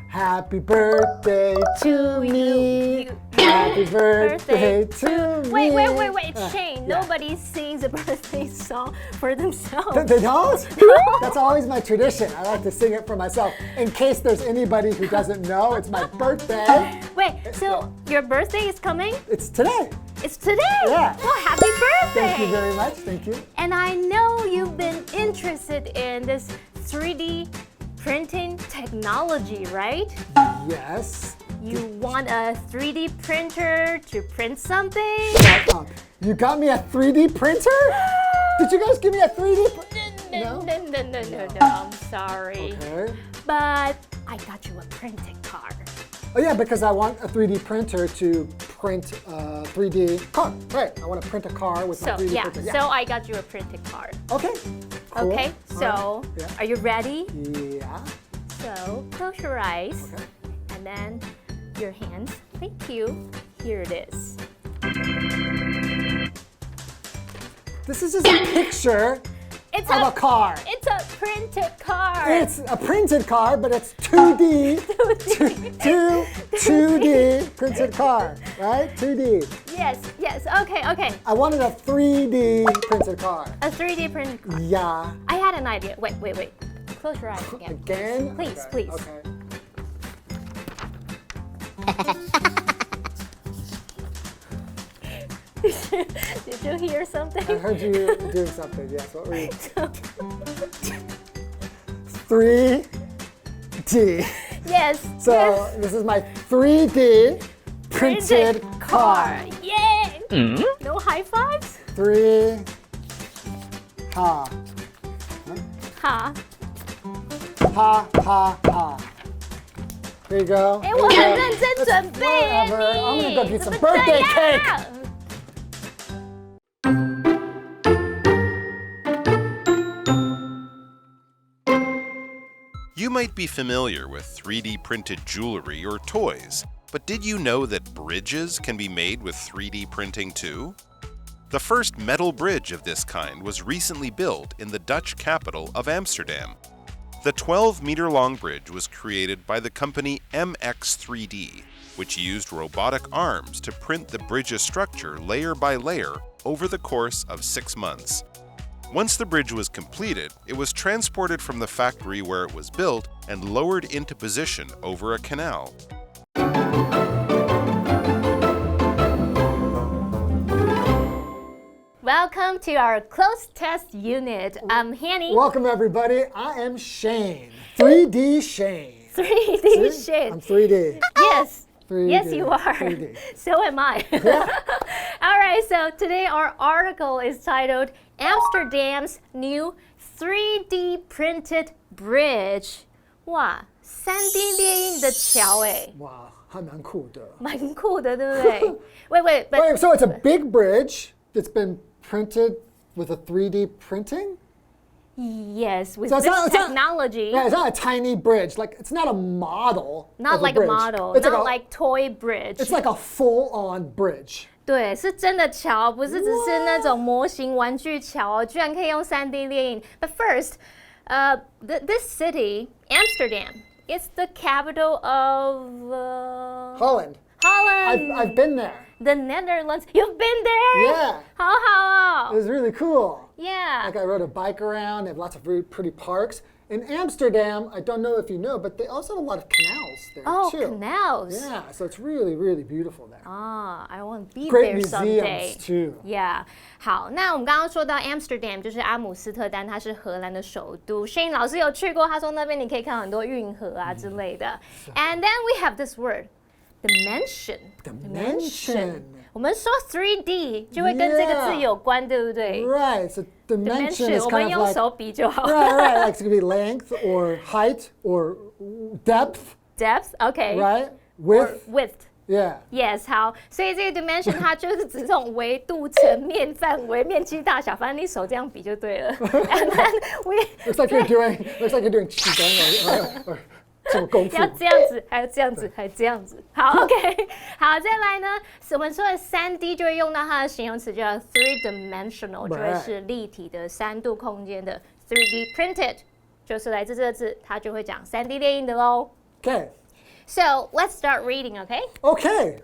Happy birthday to me. Happy birthday to me. Wait, Shane. Nobody sings a birthday song for themselves. They don't? That's always my tradition. I like to sing it for myself. In case there's anybody who doesn't know, it's my birthday. Wait, so your birthday is coming? It's today. It's today? Yeah. Well, happy birthday. Thank you very much. Thank you. And I know you've been interested in this 3D printing technology, right? Yes. You want a 3D printer to print something? Shut up. You got me a 3D printer? Did you guys give me a 3D printer? No, I'm sorry. Okay. But I got you a printed car. Oh yeah, because I want a 3D printer to print a 3D car. Right, I want to print a car with my 3D printer. Yeah. So I got you a printed car. Okay, cool. Okay, so are you ready? Yeah. So close your eyes. Okay. And then your hands. Thank you. Here it is. This is just a picture of a car. It's a printed car. It's a printed car, but it's 2D. 2D printed car, right? 2D. Yes. Okay. I wanted a 3D printed car. A 3D printed car. Yeah. I had an idea. Wait. Close your eyes again. Again? Please. Okay. Did you hear something? I heard you doing something, yes. What were you? 3D. Yes. So this is my 3D printed car. Yay! No high fives? 3 ha. Ha. Ha. Here you go. 哎，我很认真准备耶， Whatever. I'm gonna go 你 get 怎 some 么这 birthday 样 cake. You might be familiar with 3D printed jewelry or toys, but did you know that bridges can be made with 3D printing too? The first metal bridge of this kind was recently built in the Dutch capital of Amsterdam. The 12-meter-long bridge was created by the company MX3D, which used robotic arms to print the bridge's structure layer by layer over the course of 6 months. Once the bridge was completed, it was transported from the factory where it was built and lowered into position over a canal. Welcome to our cloze test unit. I'm Hanny. Welcome everybody. I am Shane. 3D Shane. 3D Shane. I'm 3D. Yes. 3D. Yes, you are. 3D. So am I. Yeah. All right, so today our article is titled Amsterdam's New 3D Printed Bridge. 哇，3D 列印的桥哎，哇，还蛮酷的。蛮酷的，对不对？Wait, but Wait, so it's a big bridge that's been printed with a 3D printing? yes, with So it's this not- it's not- technology, Yeah, it's not a tiny bridge. Like it's not a model. not of like a a bridge. model, It's not like like toy bridge. It's like a full-on bridge. 对，是真的桥，不是只是那种模型玩具桥哦，居然可以用3D 列印。But first, this city, Amsterdam, it's the capital of Holland. Holland. I've been there. The Netherlands. You've been there? Yeah. 好好 It was really cool. Yeah. Like I rode a bike around. They have lots of really pretty parks. In Amsterdam, I don't know if you know, but they also have a lot of canals there Oh, too. canals. Yeah, so it's really, really beautiful there. I want to be Great there someday. museums too. Yeah. 好，那我们刚刚说到 Amsterdam 就是阿姆斯特丹，它是荷兰的首都。Shane 老师有去过，他说那边你可以看到很多运河啊之类的。And then we have this word, dimension. Dimension. 我们说 3D 就会跟这个字有关，对不对 Right, so dimension is 我 kind 们 of 用 like 手比就好。 right, like it could be length or height or depth, Depth, okay. right? Or Width, width. yeah. Yes, 好，所以这个 dimension 它就是指这种维度、层面、范围、面积大小，反正你手这样比就对了。And then we Looks like you're doing qigong or 这么功夫。要这样子，还有这样子，还这样子。好 ，OK， 好，再来呢，我们说的3D 就会用到它的形容词叫 three-dimensional， 就会是立体的3度空间的 3D printed， 就是来自这个字，它就会讲3D 列印的喽。Okay. So let's start reading, okay? Okay.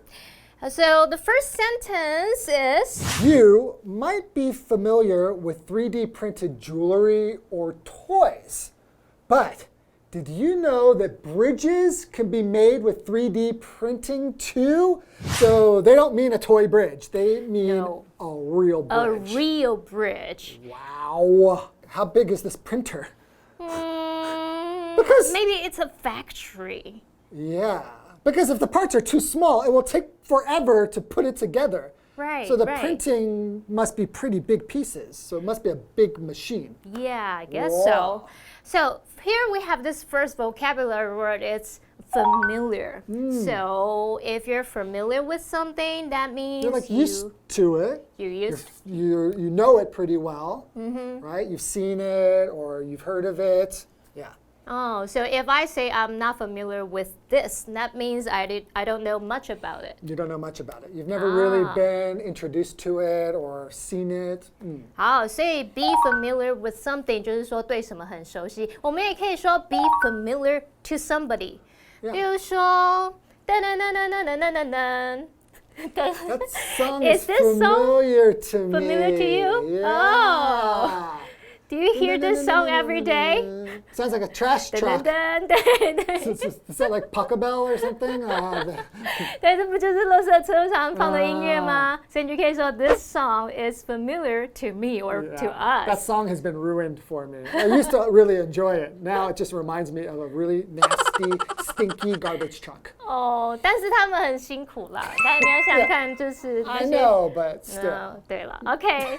So the first sentence is You might be familiar with 3D printed jewelry or toys, but did you know that bridges can be made with 3D printing too? So they don't mean a toy bridge, they mean a real bridge. a real bridge. Wow. How big is this printer? Because maybe it's a factory. Yeah. Because if the parts are too small, it will take forever to put it together. Right. So the printing must be pretty big pieces. So it must be a big machine. Yeah, I guess so. So here we have this first vocabulary word. It's familiar. So if you're familiar with something, that means You're like used to it. You know it pretty well, right? You've seen it or you've heard of it. Yeah. Oh, so if I say I'm not familiar with this, that means I don't know much about it. You don't know much about it. You've never really been introduced to it or seen it. 好，所以 be familiar with something 就是说对什么很熟悉。我们也可以说 be familiar to somebody。比如说，噔噔噔噔噔噔噔噔噔。That song Is is this song familiar to me. familiar to you? Yeah. Oh. Do you hear this song every day? Sounds like a trash truck. 噔噔噔。 Is that like Puckabell or something? 对，这不就是垃圾车常放的音乐吗？所以你就可以说 This song is familiar to me or to us. That song has been ruined for me. I used to really enjoy it. Now it just reminds me of a really nasty, stinky garbage truck. 哦，但是他们很辛苦啦。但你要想看，就是那 I 些。know, but still. No, 对了，OK.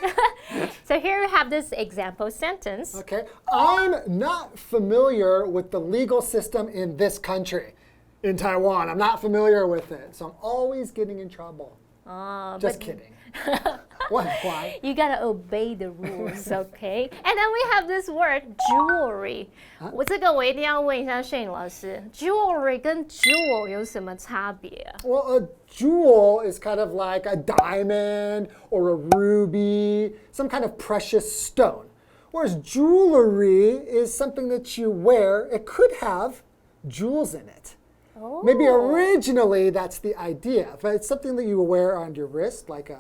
So here we have this example sentence. Okay. I'm not familiar with the legal system in this country. In Taiwan, I'm not familiar with it. So I'm always getting in trouble. Just kidding. What? Why? You gotta obey the rules, okay? And then we have this word jewelry. 我这个我一定要问一下 Shane 老师 ，jewelry 跟 jewel 有什么差别啊？ Well, a jewel is kind of like a diamond or a ruby, some kind of precious stone. Whereas jewelry is something that you wear. It could have jewels in it. Maybe originally that's the idea, but it's something that you wear on your wrist, like a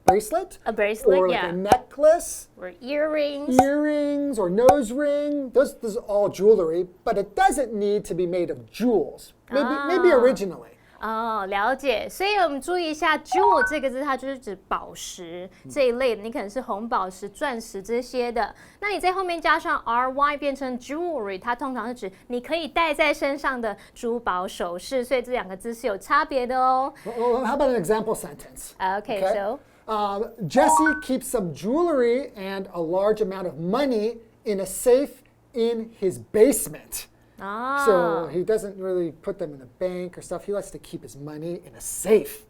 bracelet. A bracelet, or like yeah. a necklace. Or earrings. Earrings or nose ring. Those are all jewelry, but it doesn't need to be made of jewels. Maybe originally. 哦，了解。所以我们注意一下 ，jewel 这个字，它就是指宝石这一类的，你可能是红宝石、钻石这些的。那你在后面加上 ry 变成 jewelry， 它通常是指你可以戴在身上的珠宝首饰，所以这两个字是有差别的哦。Well, how about an example sentence? Okay, so Jesse keeps some jewelry and a large amount of money in a safe in his basement. So he doesn't really put them in a bank or stuff. He likes to keep his money in a safe.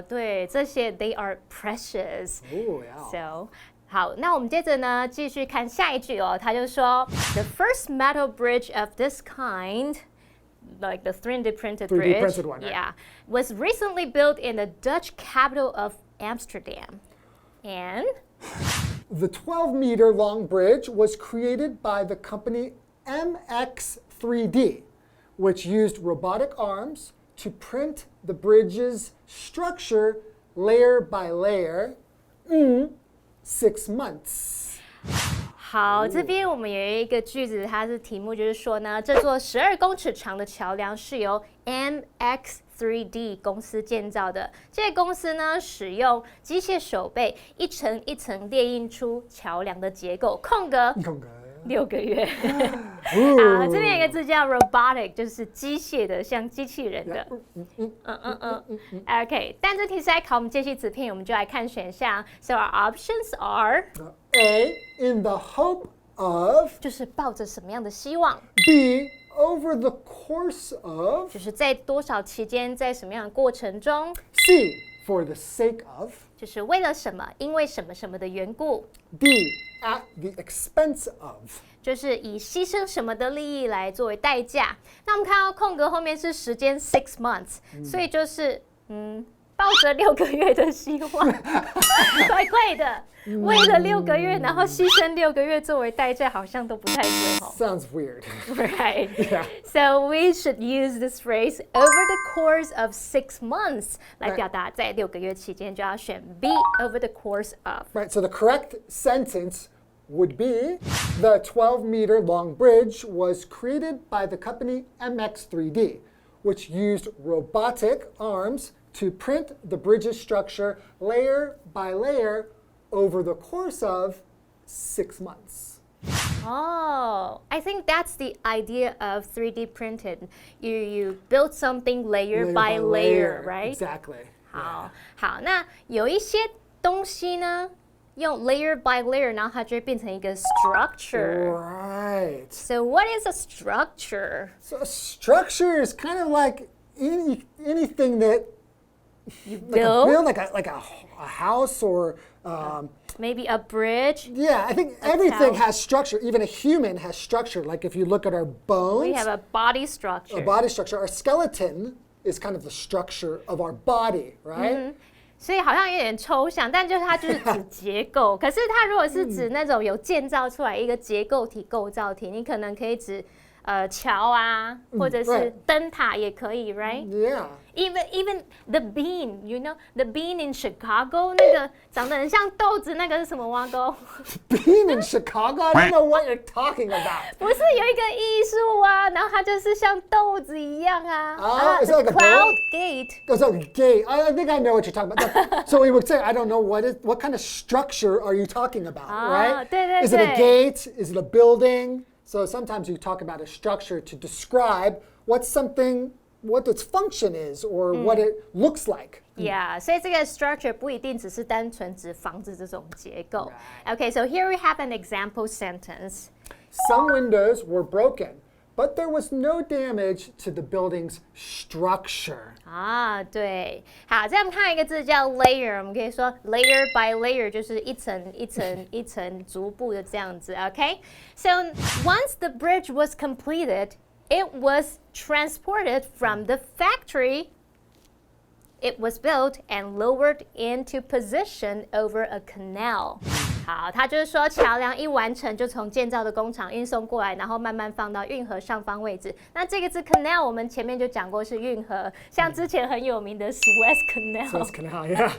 对，这些 they are precious. Oh, yeah. So 好，那我们接着呢继续看下一句哦，他就说 The first metal bridge of this kind, like the 3D printed bridge, printed one, right? yeah, was recently built in the Dutch capital of Amsterdam. And The 12-meter long bridge was created by the company MX3D, which used robotic arms to print the bridge's structure layer by layer in 6 months. 好，这边我们有一个句子，它是题目就是说呢，这座12公尺长的桥梁是由 MX3D 公司建造的。这个公司呢，使用机械手背一层一层列印出桥梁的结构，空格6个月。好，这边有一个字叫 robotic， 就是机械的，像机器人的。OK， 但这题是在考我们介系词片语，我们就来看选项。So our options are A, in the hope of. 就是抱着什么样的希望 B, over the course of. 就是在多少期间，在什么样的过程中 C, for the sake of. 就是为了什么，因为什么什么的缘故。D, at the expense of. 就是以牺牲什么的利益来作为代价。那我们看到空格后面是时间6 months，所以就是抱着6个月的希望，怪怪的。为了6个月，然后牺牲6个月作为代价，好像都不太对哦。Sounds weird. Right. Yeah. So we should use this phrase over the course of 6 months 来表达在6个月期间就要选 be over the course of. Right, so the correct sentence would be the 12-meter long bridge was created by the company MX3D, which used robotic arms to print the bridge's structure layer by layer over the course of 6 months. Oh, I think that's the idea of 3D printed. You build something layer by layer, right? Exactly. 好，那有一些东西呢，用 layer by layer， 然后它就会变成一个 structure. Right. So what is a structure? So a structure is kind of like anything that You build like a house or maybe a bridge. yeah, I think everything has structure. Even a human has structure. Like if you look at our bones, We have a body structure. a body structure. Our skeleton is kind of the structure of our body, right? 所以好像有点抽象，但就是它就是指结构。可是它如果是指那种有建造出来一个结构体、构造体，你可能可以指桥啊，或者是灯塔也可以 ，right? Yeah. Even the bean, you know, the bean in Chicago 那个长得很像豆子，那个是什么挖沟？ Being in Chicago, I don't know what you're talking about. 不是有一个艺术啊，然后它就是像豆子一样啊。Is it like a cloud boat? gate? Oh, so gate. I think I know what you're talking about. So we would say, I don't know what kind of structure are you talking about, right? 对 Is it a gate? Is it a building? So sometimes you talk about a structure to describe what its function is or what it looks like. Yeah, 所以这个 structure 不一定只是单纯指房子这种结构。Okay, so here we have an example sentence. Some windows were broken, but there was no damage to the building's structure. 啊，对，好，这样我们看一个字叫 layer， 我们可以说 layer by layer， 就是一层一层一层逐步的这样子。Okay, so once the bridge was completed, it was transported from the factory. It was built and lowered into position over a canal. 好，他就是说桥梁一完成，就从建造的工厂运送过来，然后慢慢放到运河上方位置。那这个字 canal 我们前面就讲过是运河，像之前很有名的 Suez Canal. Suez Canal, yeah.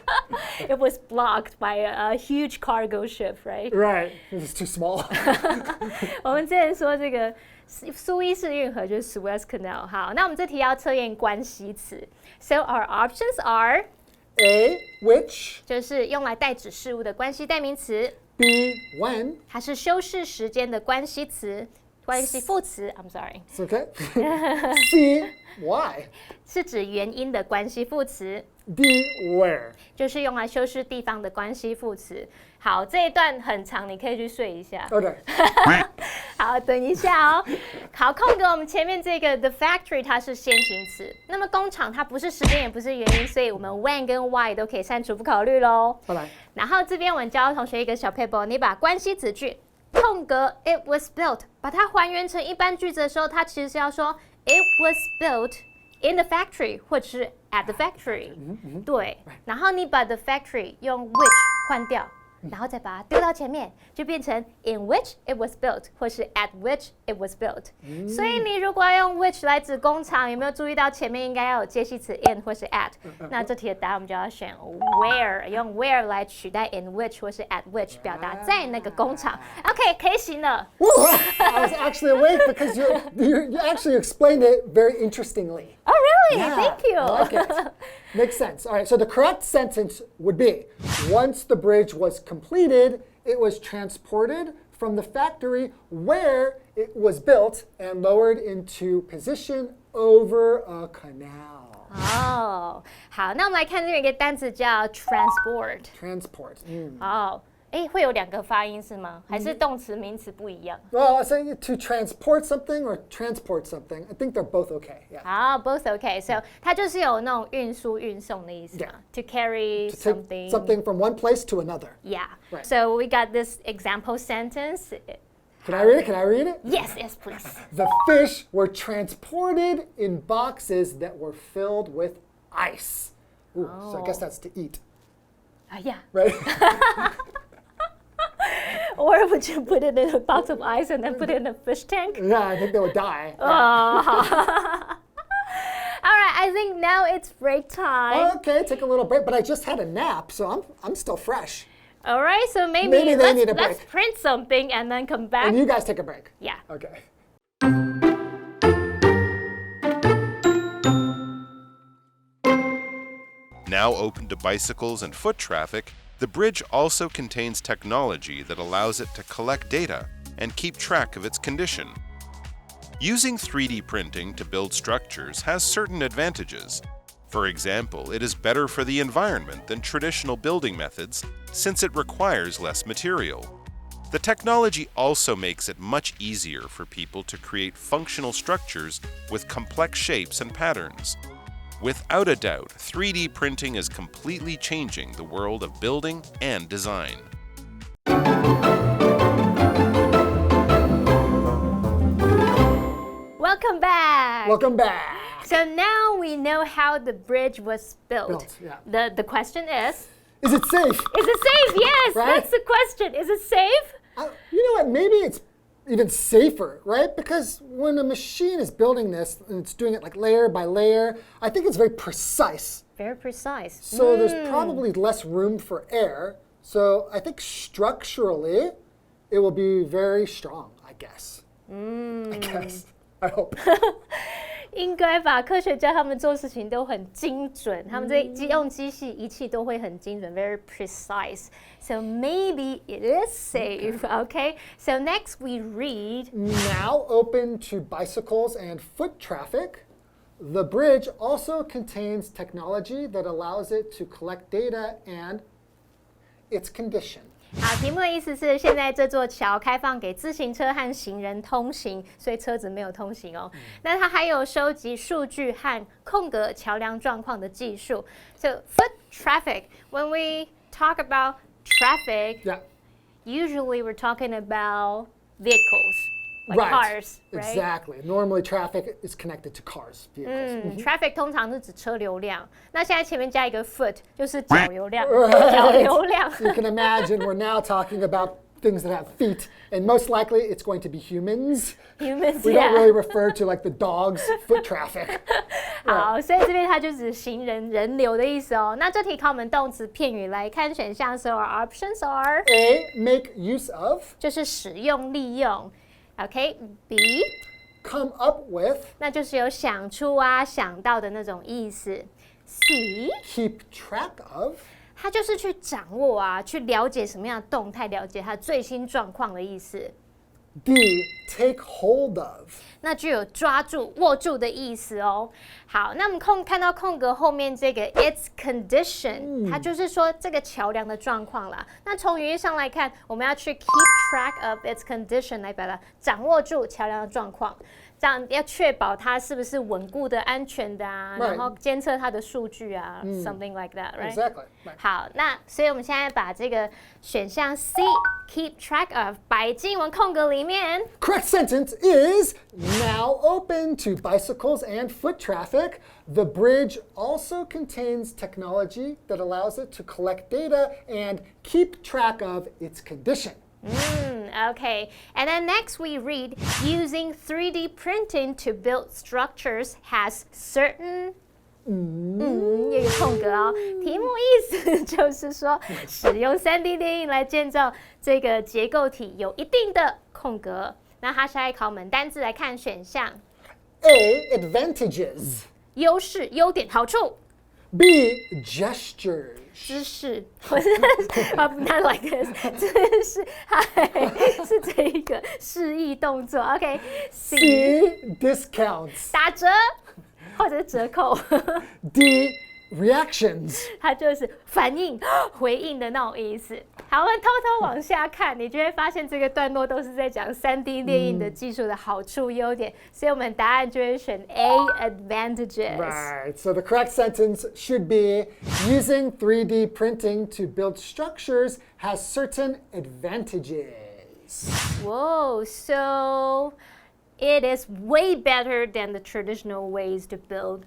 It was blocked by a huge cargo ship, right? Right. It was too small. 我们之前说这个苏伊士运河就是 Suez Canal。好，那我们这题要测验关系词。So our options are A, which. 就是用来代指事物的关系代名词。B, when. 它是修饰时间的关系词，关系副词。I'm sorry. It's okay. C, why. 是指原因的关系副词。D, where. 就是用来修饰地方的关系副词。好，这一段很长，你可以去睡一下。Okay. 好，等一下哦。好，空格我们前面这个 the factory 它是先行词，那么工厂它不是时间也不是原因，所以我们 when 跟 why 都可以删除不考虑咯。好来。然后这边我们教同学一个小 paper， 你把关系子句空格 it was built 把它还原成一般句子的时候，它其实是要说 it was built in the factory 或者是 at the factory。对，然后你把 the factory 用 which 换掉。然后再把它丢到前面，就变成 in which it was built 或是 at which it was built。所以你如果要用 which 来指工厂，有没有注意到前面应该要有介系词 in 或是 at？那这题的答案我们就要选 where， 用 where 来取代 in which 或是 at which， 表达在那个工厂。OK， 可以行了。I was actually awake because you actually explained it very interestingly. Oh, really? Yeah, Thank you. I like it. Makes sense. All right, so the correct sentence would be, once the bridge was completed, it was transported from the factory where it was built and lowered into position over a canal. 哦，好，那我们来看这边一个单词叫 transport。 Transport. 哦，会有2个发音是吗？还是动词名词不一样？ Well, I say to transport something or transport something. I think they're both okay. Yeah. 好 both okay. So 它就是有那种运输、运送的意思嘛 Yeah. To carry To take something from one place to another. Yeah. Right. So we got this example sentence. Can I read it? Can I read it? Yes, please. The fish were transported in boxes that were filled with ice. Ooh, So I guess that's to eat, Yeah. right? Or would you put it in a box of ice and then put it in a fish tank? Yeah, I think they would die. All right, I think now it's break time. Okay, take a little break, but I just had a nap, so I'm still fresh. All right, so maybe Maybe they need a let's break. print something and then come back. And you guys take a break. Yeah. Okay. Now open to bicycles and foot traffic, the bridge also contains technology that allows it to collect data and keep track of its condition. Using 3D printing to build structures has certain advantages. For example, it is better for the environment than traditional building methods since it requires less material. The technology also makes it much easier for people to create functional structures with complex shapes and patterns. Without a doubt, 3D printing is completely changing the world of building and design. Welcome back. Welcome back. So now we know how the bridge was built. Built, yeah. The question is Is it safe? it safe? Yes, Right? that's the question. Is it safe? You know what? Maybe it's even safer, right? Because when a machine is building this and it's doing it like layer by layer, I think it's very precise. Very precise. So there's probably less room for error. So I think structurally, it will be very strong, I guess. I guess. I hope. 应该吧，科学家他们做事情都很精准，他们用机器仪器都会很精准 ，very precise. So maybe it is safe. Okay. So next we read. Now open to bicycles and foot traffic. The bridge also contains technology that allows it to collect data and its condition. 好，题目的意思是现在这座桥开放给自行车和行人通行，所以车子没有通行哦。那它还有收集数据和空格桥梁状况的技术。So foot traffic. When we talk about traffic, Yeah. usually we're talking about vehicles, like Right. cars, right? Exactly. Normally traffic is connected to cars, vehicles. Traffic 通常是指车流量，那现在前面加一个 foot 就是脚流量， Right. 脚流量。 So you can imagine we're now talking about things that have feet, and most likely it's going to be humans. Humans, We yeah. don't really refer to like the dog's foot traffic. 好，所以这边它就指行人人流的意思哦。那这题考我们动词片语来看选项，so our options are A, make use of, 就是使用利用 ，OK，B， come up with, 那就是有想出啊、想到的那种意思。C， keep track of, 它就是去掌握啊、去了解什么样的动态，了解它最新状况的意思。D, take hold of. 那具有抓住、握住的意思哦。好，那我们看到空格后面这个 its condition，它就是说这个桥梁的状况啦。那从语义上来看，我们要去 keep track of its condition 来表达掌握住桥梁的状况，这样要确保它是不是稳固的、安全的啊， Right. 然后监测它的数据啊、something like that，right？ Exactly. Right. 好，那所以我们现在把这个选项 C keep track of 摆进我们空格里面。 Correct sentence is now open to bicycles and foot traffic. The bridge also contains technology that allows it to collect data and keep track of its condition. Okay, and then next we read using 3D printing to build structures has certain 又有空格哦。题目意思就是说，使用3D 列印来建造这个结构体有一定的空格。那它下一考我们单字来看选项 A, advantages. 优势、优点、好处。 B, gestures. 姿势，我是not like this， 姿势，嗨，是这一个示意动作。OK，C， C, discounts. 打折或者是折扣。D, reactions. 它就是反应、回应的那种意思。好，我们偷偷往下看，你就会发现这个段落都是在讲3D 列印的技术的好处、优点，所以我们答案就会选 A advantages. Right. So the correct sentence should be using 3D printing to build structures has certain advantages. Whoa, so it is way better than the traditional ways to build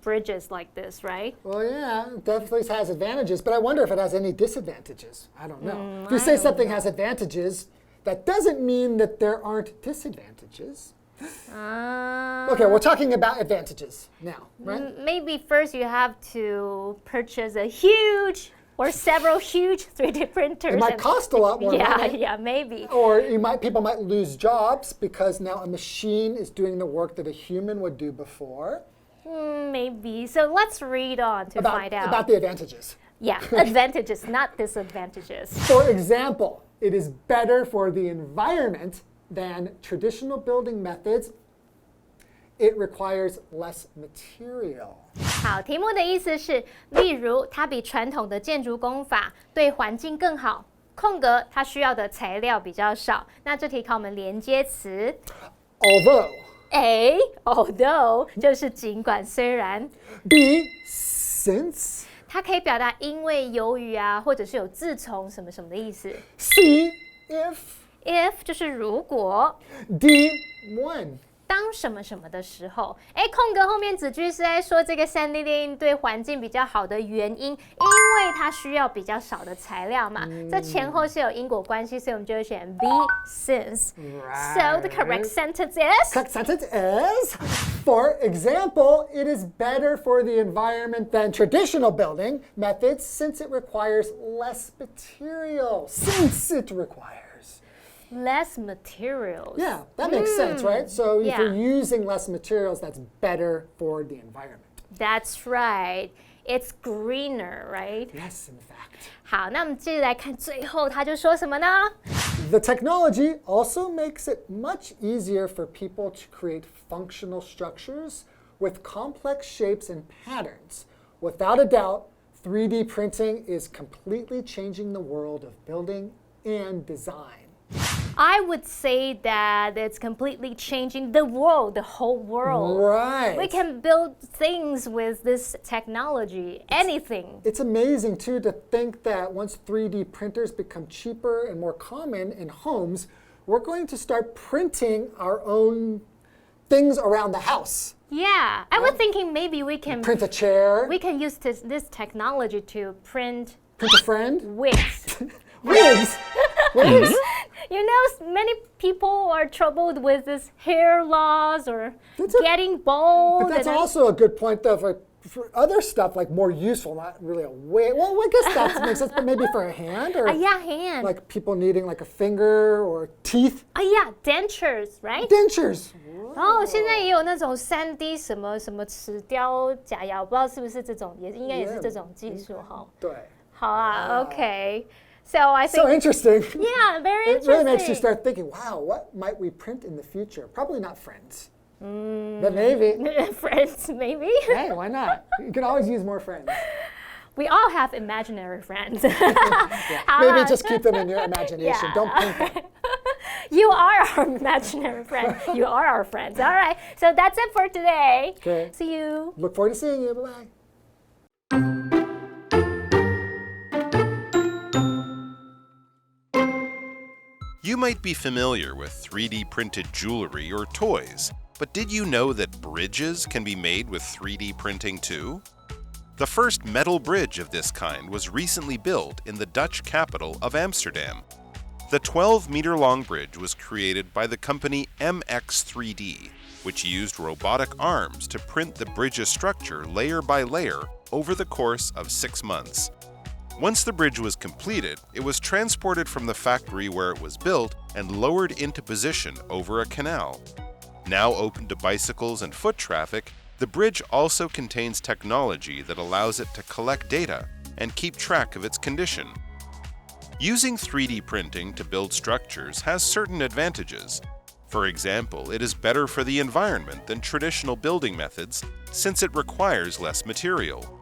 bridges like this, right? Well, yeah, it definitely has advantages, but I wonder if it has any disadvantages. I don't know. If you say something has advantages, that doesn't mean that there aren't disadvantages. Okay, we're talking about advantages now, right? Maybe first you have to purchase a huge or several huge 3D printers. It might cost a lot more money. Yeah, maybe. Or people might lose jobs because now a machine is doing the work that a human would do before. Maybe. So let's read on to find out. About the advantages. Yeah, advantages, not disadvantages. For example, it is better for the environment than traditional building methods. It requires less material. 好，题目的意思是，例如它比传统的建筑工法对环境更好，空格它需要的材料比较少。那这题考我们连接词 Although. A although 就是尽管虽然 B since. 它可以表达因为由于啊，或者是有自从什么什么的意思。C if. If 就是如果 D when. 当什么什么的时候，空格后面子句是在说这个3D 列印对环境比较好的原因，因为它需要比较少的材料嘛。这前后是有因果关系，所以我们就会选 B since. Right. So the correct sentence is. Correct sentence is, for example, it is better for the environment than traditional building methods since it requires less material. Since it requires. Less materials. Yeah, that makes sense, right? So if Yeah. you're using less materials, that's better for the environment. That's right. It's greener, right? Yes, in fact. 好，那我们接着来看最后他就说什么呢？ The technology also makes it much easier for people to create functional structures with complex shapes and patterns. Without a doubt, 3D printing is completely changing the world of building and design. I would say that it's completely changing the world, the whole world. Right. We can build things with this technology, anything. It's amazing, too, to think that once 3D printers become cheaper and more common in homes, we're going to start printing our own things around the house. Yeah, I was thinking maybe we can Print a chair. we can use this technology to print Print a friend. wigs. Wigs. Wigs. You know, many people are troubled with this hair loss or getting bald. But that's and also a good point, though, for other stuff, like more useful, not really a wig. Well, I guess that makes sense, but maybe for a hand or yeah, hand. like people needing like a finger or teeth. Yeah, dentures, right? Dentures. 然后现在也有那种3D 什么什么齿雕假牙，我不知道是不是这种，应该也是这种技术哈。对。好啊 ，OK. So I think So interesting. Yeah, very It really makes you interesting. start thinking, wow, what might we print in the future? Probably not friends. But maybe. Friends, maybe. Hey, why not? You can always use more friends. We all have imaginary friends. Maybe just keep them in your imagination. Don't paint them. You are our imaginary friend. You are our friends. All right. So that's it for today. Okay. See you. Look forward to seeing you. Bye-bye. You might be familiar with 3D printed jewelry or toys, but did you know that bridges can be made with 3D printing too? The first metal bridge of this kind was recently built in the Dutch capital of Amsterdam. The 12-meter-long bridge was created by the company MX3D, which used robotic arms to print the bridge's structure layer by layer over the course of 6 months. Once the bridge was completed, it was transported from the factory where it was built and lowered into position over a canal. Now open to bicycles and foot traffic, the bridge also contains technology that allows it to collect data and keep track of its condition. Using 3D printing to build structures has certain advantages. For example, it is better for the environment than traditional building methods since it requires less material.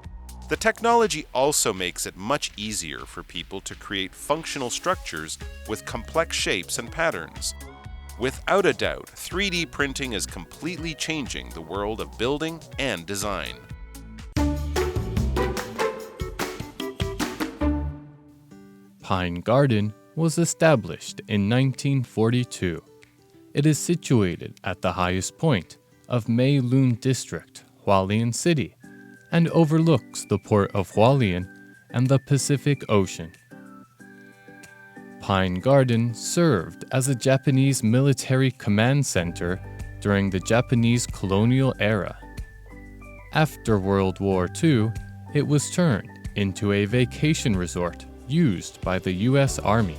The technology also makes it much easier for people to create functional structures with complex shapes and patterns. Without a doubt, 3D printing is completely changing the world of building and design. Pine Garden was established in 1942. It is situated at the highest point of Mei Lun District, Hualien City, and overlooks the port of Hualien and the Pacific Ocean. Pine Garden served as a Japanese military command center during the Japanese colonial era. After World War II, it was turned into a vacation resort used by the U.S. Army.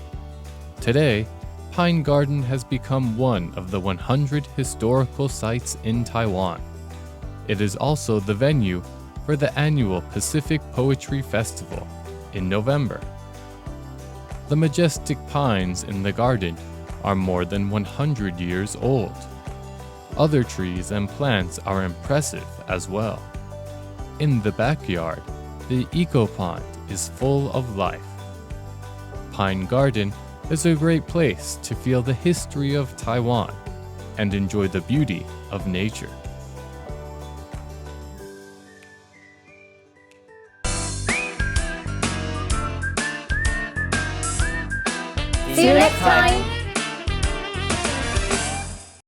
Today, Pine Garden has become one of the 100 historical sites in Taiwan. It is also the venue for the annual Pacific Poetry Festival in November. The majestic pines in the garden are more than 100 years old. Other trees and plants are impressive as well. In the backyard, the eco pond is full of life. Pine Garden is a great place to feel the history of Taiwan and enjoy the beauty of nature. See you next time!